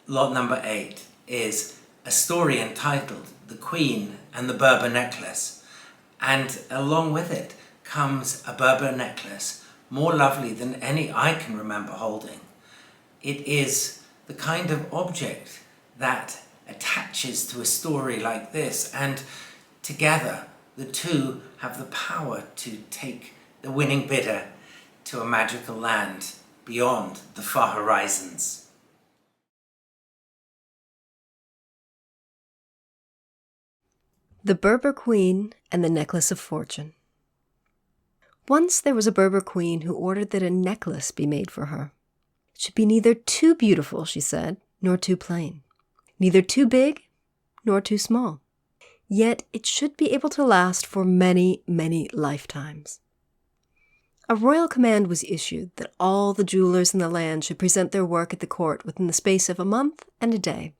Lot number 8 is a story entitled The Queen and the Berber Necklace, and along with it comes a Berber necklace more lovely than any I can remember holding. It is the kind of object that attaches to a story like this, and together the two have the power to take the winning bidder to a magical land beyond the far horizons. The Berber Queen and the Necklace of Fortune. Once there was a Berber queen who ordered that a necklace be made for her. It should be neither too beautiful, she said, nor too plain, neither too big nor too small. Yet it should be able to last for many, many lifetimes. A royal command was issued that all the jewelers in the land should present their work at the court within the space of a month and a day.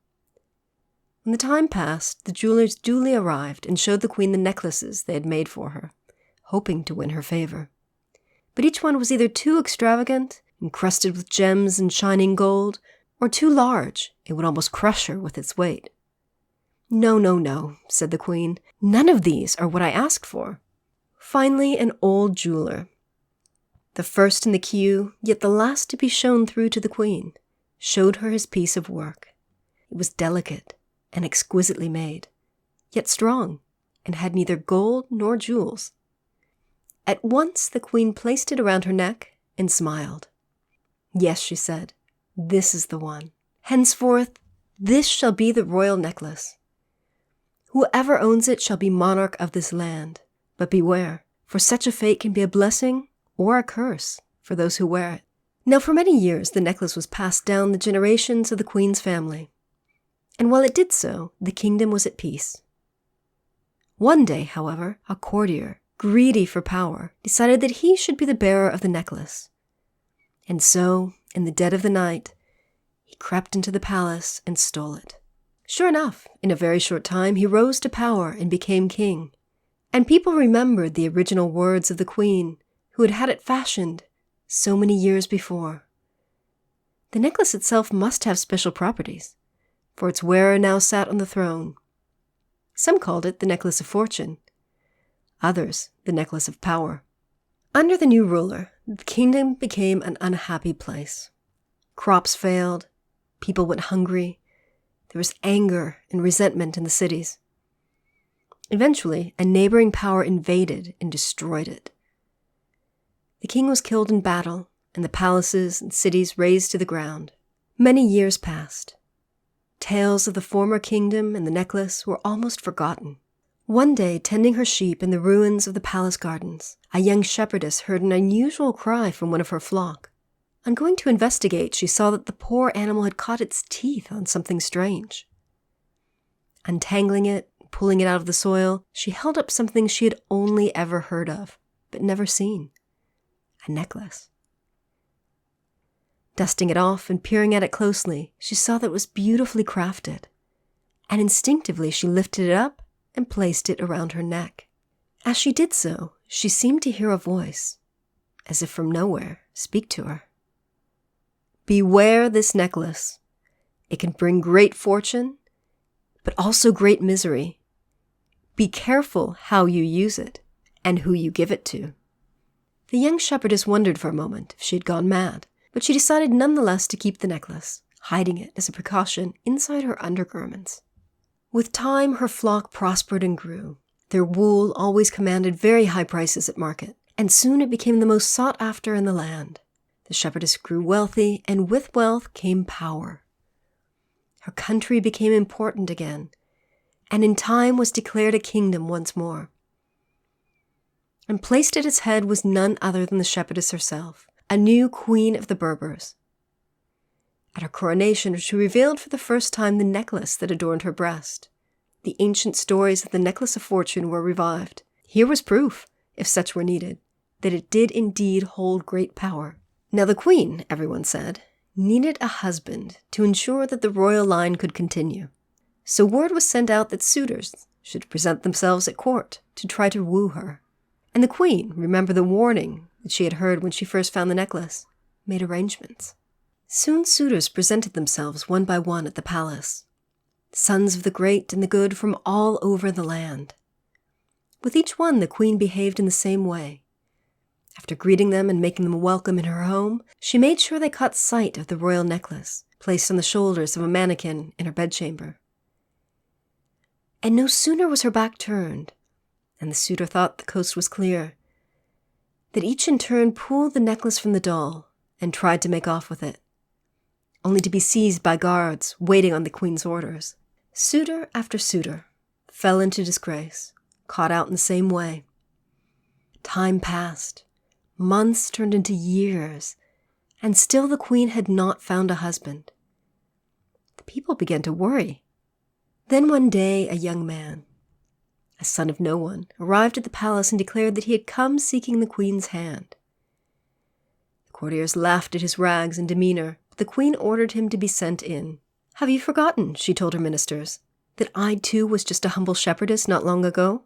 When the time passed, the jewelers duly arrived and showed the queen the necklaces they had made for her, hoping to win her favor. But each one was either too extravagant, encrusted with gems and shining gold, or too large, it would almost crush her with its weight. "No, no, no," said the queen. "None of these are what I asked for." Finally, an old jeweler, the first in the queue, yet the last to be shown through to the queen, showed her his piece of work. It was delicate and exquisitely made, yet strong, and had neither gold nor jewels. At once the queen placed it around her neck and smiled. "Yes," she said, "this is the one. Henceforth, this shall be the royal necklace. Whoever owns it shall be monarch of this land. But beware, for such a fate can be a blessing or a curse for those who wear it." Now for many years the necklace was passed down the generations of the queen's family. And while it did so, the kingdom was at peace. One day, however, a courtier, greedy for power, decided that he should be the bearer of the necklace. And so, in the dead of the night, he crept into the palace and stole it. Sure enough, in a very short time, he rose to power and became king. And people remembered the original words of the queen, who had had it fashioned so many years before. The necklace itself must have special properties, for its wearer now sat on the throne. Some called it the Necklace of Fortune, others the Necklace of Power. Under the new ruler, the kingdom became an unhappy place. Crops failed, people went hungry, there was anger and resentment in the cities. Eventually, a neighboring power invaded and destroyed it. The king was killed in battle, and the palaces and cities razed to the ground. Many years passed. Tales of the former kingdom and the necklace were almost forgotten. One day, tending her sheep in the ruins of the palace gardens, a young shepherdess heard an unusual cry from one of her flock. On going to investigate, she saw that the poor animal had caught its teeth on something strange. Untangling it, pulling it out of the soil, she held up something she had only ever heard of, but never seen: a necklace. Dusting it off and peering at it closely, she saw that it was beautifully crafted, and instinctively she lifted it up and placed it around her neck. As she did so, she seemed to hear a voice, as if from nowhere, speak to her. "Beware this necklace. It can bring great fortune, but also great misery. Be careful how you use it and who you give it to." The young shepherdess wondered for a moment if she had gone mad, but she decided nonetheless to keep the necklace, hiding it as a precaution inside her undergarments. With time, her flock prospered and grew. Their wool always commanded very high prices at market, and soon it became the most sought after in the land. The shepherdess grew wealthy, and with wealth came power. Her country became important again, and in time was declared a kingdom once more. And placed at its head was none other than the shepherdess herself, a new queen of the Berbers. At her coronation, she revealed for the first time the necklace that adorned her breast. The ancient stories of the Necklace of Fortune were revived. Here was proof, if such were needed, that it did indeed hold great power. Now the queen, everyone said, needed a husband to ensure that the royal line could continue. So word was sent out that suitors should present themselves at court to try to woo her. And the queen, remember the warning that she had heard when she first found the necklace, made arrangements. Soon suitors presented themselves one by one at the palace, sons of the great and the good from all over the land. With each one the queen behaved in the same way. After greeting them and making them welcome in her home, she made sure they caught sight of the royal necklace placed on the shoulders of a mannequin in her bedchamber. And no sooner was her back turned, and the suitor thought the coast was clear, that each in turn pulled the necklace from the doll and tried to make off with it, only to be seized by guards waiting on the queen's orders. Suitor after suitor fell into disgrace, caught out in the same way. Time passed. Months turned into years, and still the queen had not found a husband. The people began to worry. Then one day a young man, a son of no one, arrived at the palace and declared that he had come seeking the queen's hand. The courtiers laughed at his rags and demeanor, but the queen ordered him to be sent in. "Have you forgotten," she told her ministers, "that I too was just a humble shepherdess not long ago?"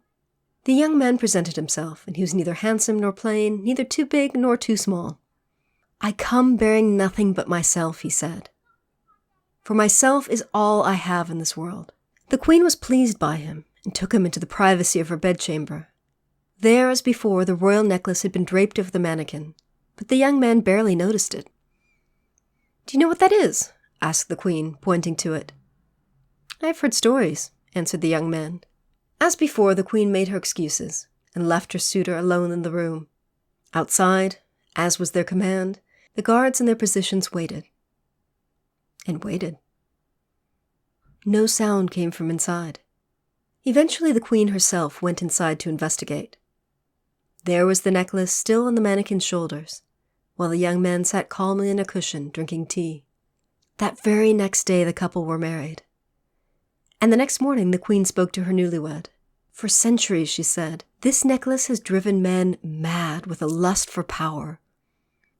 The young man presented himself, and he was neither handsome nor plain, neither too big nor too small. "I come bearing nothing but myself," he said. "For myself is all I have in this world." The queen was pleased by him and took him into the privacy of her bedchamber. There, as before, the royal necklace had been draped over the mannequin, but the young man barely noticed it. "Do you know what that is?" asked the queen, pointing to it. "I have heard stories," answered the young man. As before, the queen made her excuses and left her suitor alone in the room. Outside, as was their command, the guards in their positions waited. And waited. No sound came from inside. Eventually the queen herself went inside to investigate. There was the necklace still on the mannequin's shoulders, while the young man sat calmly in a cushion drinking tea. That very next day the couple were married. And the next morning the queen spoke to her newlywed. "For centuries," she said, "this necklace has driven men mad with a lust for power.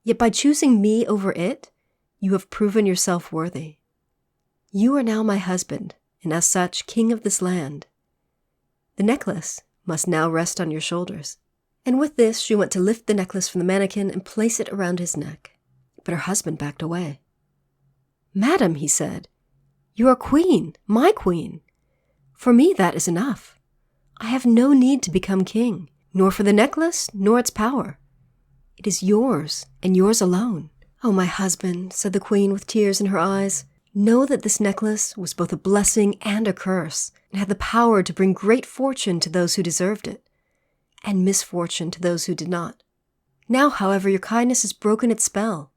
Yet by choosing me over it, you have proven yourself worthy. You are now my husband, and as such, king of this land. The necklace must now rest on your shoulders." And with this, she went to lift the necklace from the mannequin and place it around his neck. But her husband backed away. "Madam," he said, "you are queen, my queen. For me that is enough. I have no need to become king, nor for the necklace, nor its power. It is yours, and yours alone." "Oh, my husband," said the queen with tears in her eyes, "know that this necklace was both a blessing and a curse, and had the power to bring great fortune to those who deserved it, and misfortune to those who did not. Now, however, your kindness has broken its spell,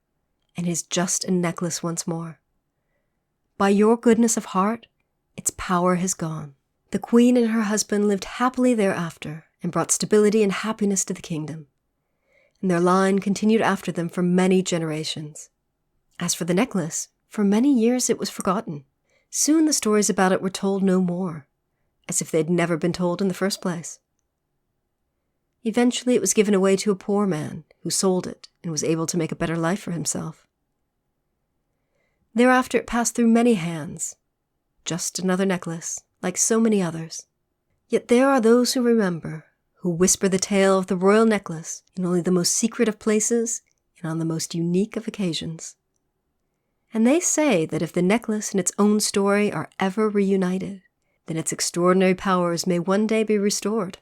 and is just a necklace once more. By your goodness of heart, its power has gone." The queen and her husband lived happily thereafter and brought stability and happiness to the kingdom. And their line continued after them for many generations. As for the necklace, for many years it was forgotten. Soon the stories about it were told no more, as if they had never been told in the first place. Eventually it was given away to a poor man who sold it and was able to make a better life for himself. Thereafter it passed through many hands, just another necklace, like so many others. Yet there are those who remember, who whisper the tale of the royal necklace in only the most secret of places and on the most unique of occasions. And they say that if the necklace and its own story are ever reunited, then its extraordinary powers may one day be restored.